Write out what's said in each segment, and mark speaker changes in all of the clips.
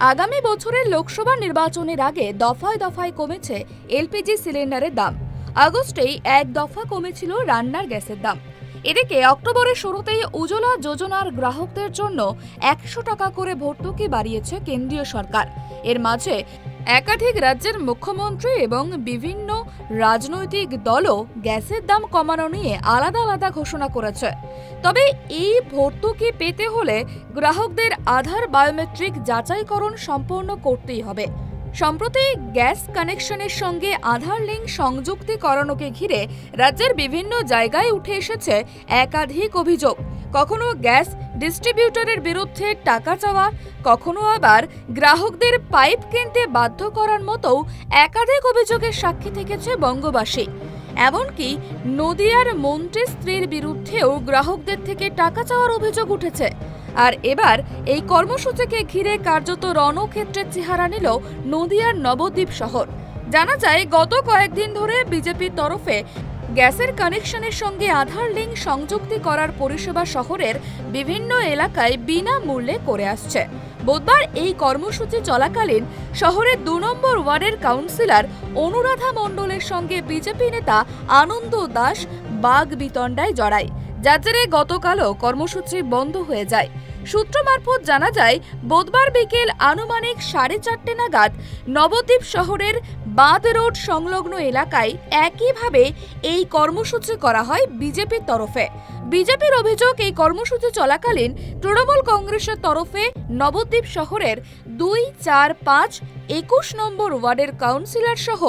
Speaker 1: আগামী বছরের লোকসভা নির্বাচনের আগে দফায় দফায় কমেছে এলপিজি সিলিন্ডারের দাম। আগস্টেই এক দফা কমেছিল রান্নার গ্যাসের দাম। এদিকে অক্টোবরের শুরুতেই উজ্জ্বলা যোজনার গ্রাহকদের জন্য 100 টাকা করে ভর্তুকি বাড়িয়েছে কেন্দ্রীয় সরকার। এর মাঝে একাধিক রাজ্যের মুখ্যমন্ত্রী এবং বিভিন্ন রাজনৈতিক দলও গ্যাসের দাম কমানো নিয়ে আলাদা আলাদা ঘোষণা করেছে। তবে এই ভর্তুকি পেতে হলে গ্রাহকদের আধার বায়োমেট্রিক যাচাইকরণ সম্পন্ন করতেই হবে। সম্প্রতি গ্যাস কানেকশনের সঙ্গে আধার লিঙ্ক সংযুক্তি করানোকে ঘিরে রাজ্যের বিভিন্ন জায়গায় উঠে এসেছে একাধিক অভিযোগ। কখনো গ্যাস ডিস্ট্রিবিউটরের বিরুদ্ধে টাকা চাওয়া, কখনো আবার গ্রাহকদের পাইপ কিনতে বাধ্য করার মতো একাধিক অভিযোগের সাক্ষী থেকেছে বঙ্গবাসী। এমনকি নদিয়ার মন্ত্রীর স্ত্রীর বিরুদ্ধেও গ্রাহকদের থেকে টাকা চাওয়ার অভিযোগ উঠেছে। আর এবার এই কর্মসূচিকে ঘিরে কার্যত রণক্ষেত্রের চেহারা নিল নদিয়ার নবদ্বীপ শহর। জানা যায়, গত কয়েকদিন ধরে বিজেপির তরফে গ্যাসের কানেকশনের সঙ্গে আধার লিঙ্ক সংযুক্তি করার পরিষেবা শহরের বিভিন্ন এলাকায় বিনামূল্যে করে আসছে। বুধবার এই কর্মসূচি চলাকালীন শহরের 2 নম্বর ওয়ার্ডের কাউন্সিলর অনুরাধা মণ্ডলের সঙ্গে বিজেপি নেতা আনন্দ দাস বাগ বিতণ্ডায় জড়ায়, যার জেরে গতকালও কর্মসূচি বন্ধ হয়ে যায়। সূত্র মারফত জানা যায়, বুধবার বিকেল আনুমানিক 4:30 নাগাদ নবদ্বীপ শহরের বাঁধ রোড সংলগ্ন এলাকায় একইভাবে এই কর্মসূচি করা হয় বিজেপির তরফে। বিজেপির অভিযোগ, এই কর্মসূচি চলাকালীন তৃণমূল কংগ্রেসের তরফে নবদ্বীপ শহরের 2, 4, 5, 21 নম্বর ওয়ার্ডের কাউন্সিলর সহ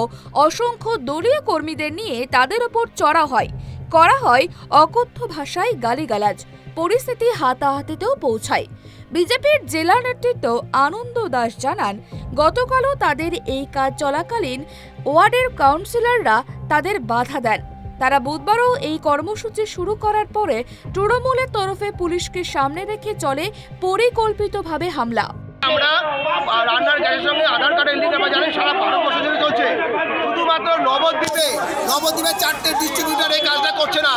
Speaker 1: অসংখ্য দলীয় কর্মীদের নিয়ে তাদের ওপর চড়া হয়, করা হয় অকথ্য ভাষায় গালিগালাজ, পরিস্থিতি হাতাহাতিতেও পৌঁছায়। বিজেপির জেলা নেতৃত্ব আনন্দ দাস জানান, গতকালও তাদের এই কাজ চলাকালীন ওয়ার্ডের কাউন্সিলররা তাদের বাধা দেন। তারা বুধবারও এই কর্মসূচি শুরু করার পরে তৃণমূলের তরফে পুলিশকে সামনে রেখে চলে পরিকল্পিতভাবে হামলা।
Speaker 2: আমরা রান্নার গ্যাসের সঙ্গে আধার কার্ডের লিঙ্ক আমরা জানি সারা ভারতবর্ষ জুড়ে চলছে। শুধুমাত্র নবদ্বীপে 4টে ডিস্ট্রিবিউটার এই কাজটা করছে না।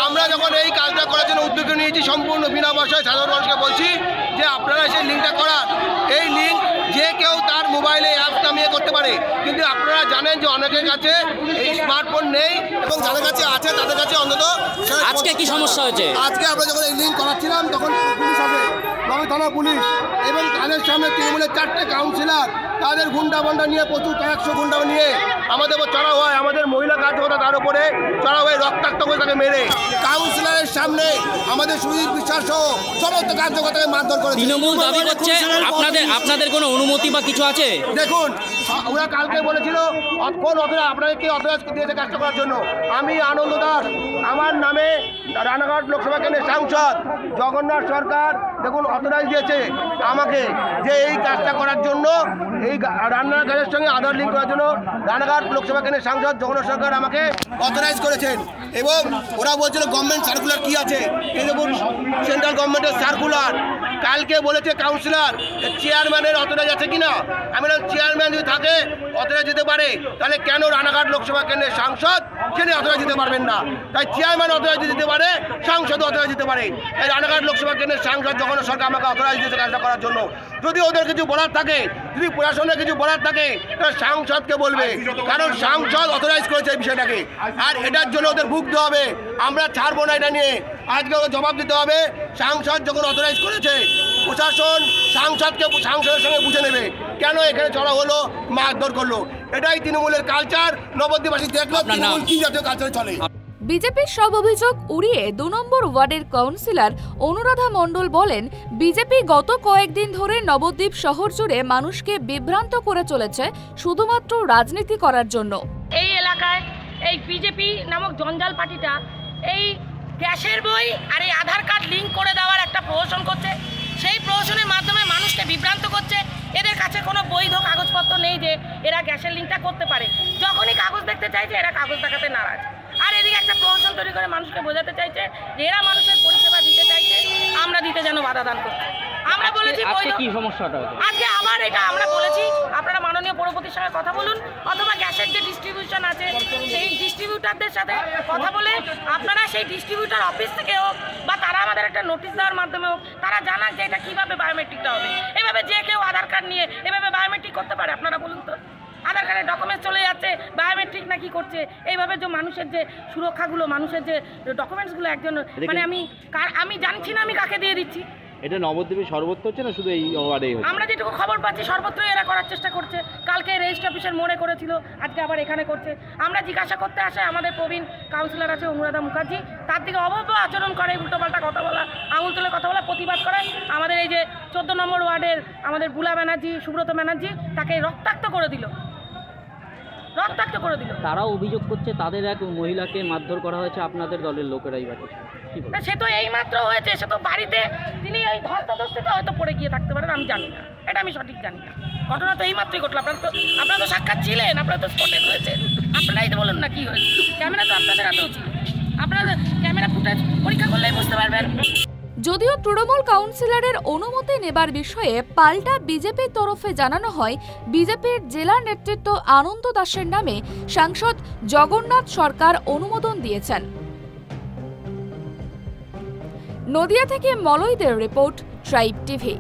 Speaker 2: আমরা যখন এই কাজটা করার জন্য উদ্যোগ নিয়েছি, সম্পূর্ণ বিনা পয়সায় সাধারণ মানুষকে বলছি যে আপনারা সেই লিঙ্কটা করান। এই লিঙ্ক যে কেউ তার মোবাইলে অ্যাপ নামিয়ে করতে পারে, কিন্তু আপনারা জানেন যে অনেকের কাছে এই স্মার্টফোন নেই এবং যাদের কাছে আছে তাদের কাছে অন্তত।
Speaker 3: আজকে কি সমস্যা হয়েছে?
Speaker 2: আজকে আমরা যখন এই লিঙ্ক করাচ্ছিলাম তখন পুলিশ আসে, থানা পুলিশ, এবং তাদের সামনে তৃণমূলের 4টে কাউন্সিলর তাদের গুন্ডা বান্ডা নিয়ে, প্রচুর 100 গুন্ডা নিয়ে আমাদের উপর চড়া হয়। আমাদের মহিলা কার্যকর্তা তার উপরে চড়া হয়ে রক্তাক্ত করে তাকে মেরে কাউন্সিলরের সামনে আমাদের সুজিত বিশ্বাস সহ সমস্ত কার্যকর্তাকে মারধর করে।
Speaker 3: তৃণমূল দাবি করছে আপনাদের কোনো অনুমতি বা কিছু আছে?
Speaker 2: দেখুন, ওরা কালকে বলেছিল কোন অথরা আপনাকে কে অথরাইজ দিয়েছে কাজটা করার জন্য। আমি আনন্দ দাস, আমার নামে রানাঘাট লোকসভা কেন্দ্রের সাংসদ জগন্নাথ সরকার দেখুন অথরাইজ দিয়েছে আমাকে যে এই কাজটা করার জন্য, এই রান্নার গ্যাসের সঙ্গে আধার লিঙ্ক করার জন্য রানাঘাট লোকসভা কেন্দ্রের সাংসদ জগন্নাথ সরকার আমাকে অথরাইজ করেছেন। এবং ওরা বলছিল গভর্নমেন্ট সার্কুলার কি আছে, এই দেখুন সেন্ট্রাল গভর্নমেন্টের সার্কুলার। কালকে বলেছে কাউন্সিলর চেয়ারম্যানের অথরাইজ আছে কিনা। আমি বললাম চেয়ারম্যান যদি থাকে অথরাইজ দিতে পারে, তাহলে কেন রানাঘাট লোকসভা কেন্দ্রের সাংসদ সেটা অথরাইজ দিতে পারবেন না? তাই চেয়ারম্যান অথরাইজ দিতে পারে, সাংসদ অথরাইজ দিতে পারে। এই রানাঘাট লোকসভা কেন্দ্রের সাংসদ জগন্নাথ সরকার আমাকে অথরাইজ দিয়েছে কাজটা করার জন্য। যদি ওদের কিছু বলার থাকে, যদি প্রশাসনের কিছু বলার থাকে, তাহলে সাংসদকে বলবে, কারণ সাংসদ অথরাইজ করেছে এই বিষয়টাকে। আর এটার জন্য ওদের ভুগতে হবে, আমরা ছাড়বো না এটা নিয়ে। আজকে ওদের জবাব দিতে হবে। সাংসদ যখন অথরাইজ করেছে, প্রশাসন সাংসদের সঙ্গে বুঝে নেবে কেন এখানে চড়া হলো, মারধর করলো। এটাই তৃণমূলের কালচার। নবদ্বীপবাসী দেখলো তৃণমূল কি জাতীয় কালচারে চলে।
Speaker 1: বিজেপির সব অভিযোগ উড়িয়ে 2 নম্বর ওয়ার্ডের কাউন্সিলর অনুরাধা মণ্ডল বলেন, বিজেপি গত কয়েকদিন ধরে নবদ্বীপ শহর জুড়ে মানুষকে বিভ্রান্ত করে চলেছে শুধুমাত্র রাজনীতি করার জন্য।
Speaker 4: এই এলাকায় এই বিজেপি নামক জঞ্জাল পার্টিটা এই গ্যাসের বই আর এই আধার কার্ড লিঙ্ক করে দেওয়ার একটা প্রহসন করছে। সেই প্রহসনের মাধ্যমে মানুষকে বিভ্রান্ত করছে। এদের কাছে কোনো বৈধ কাগজপত্র নেই যে এরা গ্যাসের লিঙ্কটা করতে পারে। যখনই কাগজ দেখতে চাইছে এরা কাগজ দেখাতে নারাজ। আর এদিকে একটা প্রহসন তৈরি করে মানুষকে বোঝাতে চাইছে যে এরা মানুষের পরিষেবা দিতে চাইছে, আমরা দিতে যেন বাধা দান করছি। আমরা বলেছি
Speaker 3: আজকে
Speaker 4: বৈধ-
Speaker 3: কি সমস্যাটা হয়েছে?
Speaker 4: আজকে আবার এটা আমরা বলেছি আপনারা মাননীয় পৌরপতির সঙ্গে কথা বলুন, অথবা গ্যাসের যে ডিস্ট্রিবিউশন আছে সেই ডিস্ট্রিবিউটারদের সাথে কথা বলে আপনারা সেই ডিস্ট্রিবিউটার অফিস থেকে হোক বা তারা আমাদের একটা নোটিশ দেওয়ার মাধ্যমে হোক তারা জানাক যে এটা কীভাবে বায়োমেট্রিকটা হবে। এভাবে যে কেউ আধার কার্ড নিয়ে এভাবে বায়োমেট্রিক করতে পারে? আপনারা বলুন তো। আধার কার্ডের ডকুমেন্টস চলে যাচ্ছে, বায়োমেট্রিক না কি করছে, এইভাবে যে মানুষের যে সুরক্ষাগুলো, মানুষের যে ডকুমেন্টসগুলো একজন মানে আমি জানছি না আমি কাকে দিয়ে দিচ্ছি।
Speaker 5: এটা নবদ্বীপে সর্বত্র হচ্ছে না শুধু এই ওয়ার্ডেই হচ্ছে?
Speaker 4: আমরা যেটুকু খবর পাচ্ছি সর্বত্রই এরা করার চেষ্টা করছে। কালকে রেজিস্ট্রি অফিসের মোড়ে করেছিল, আজকে আবার এখানে করছে। আমরা জিজ্ঞাসা করতে আসে আমাদের প্রবীণ কাউন্সিলর আছে অনুরাধা মুখার্জি, তার দিকে অভব্য আচরণ করে, উল্টোপাল্টা কথা বলা, আঙুল তুলে কথা বলা, প্রতিবাদ করে। আমাদের এই যে 14 নম্বর ওয়ার্ডের আমাদের বুলা ব্যানার্জি, সুব্রত ব্যানার্জি তাকে রক্তাক্ত করে দিল।
Speaker 3: তারাও অভিযোগ করছে তাদের এক মহিলাকে মারধর করা হয়েছে আপনাদের দলের লোকেরাই বাকি।
Speaker 4: না, সে তো এইমাত্র হয়েছে, সে তো বাড়িতে তিনি এই ধস্তাধস্তিতে হয়তো পড়ে গিয়ে থাকতে পারেন, আমি জানি না, এটা আমি সঠিক জানি না। ঘটনা তো এইমাত্রই ঘটলো। আপনারা তো সাক্ষাৎ ছিলেন, আপনারা তো স্পটে রয়েছেন, আপনারাই তো বলুন না কি হয়েছে। ক্যামেরা তো আপনাদের হাতেও ছিল, আপনারা ক্যামেরা ফুটেজ পরীক্ষা করলেই বুঝতে পারবেন।
Speaker 1: যদিও তৃণমূল কাউন্সিলরের অনুমতি নেবার বিষয়ে পাল্টা বিজেপির তরফে জানানো হয় বিজেপির জেলা নেতৃত্ব আনন্দ দাসের নামে সাংসদ জগন্নাথ সরকার অনুমোদন দিয়েছেন। নদিয়া থেকে মলয়দের রিপোর্ট, ট্রাইব টিভি।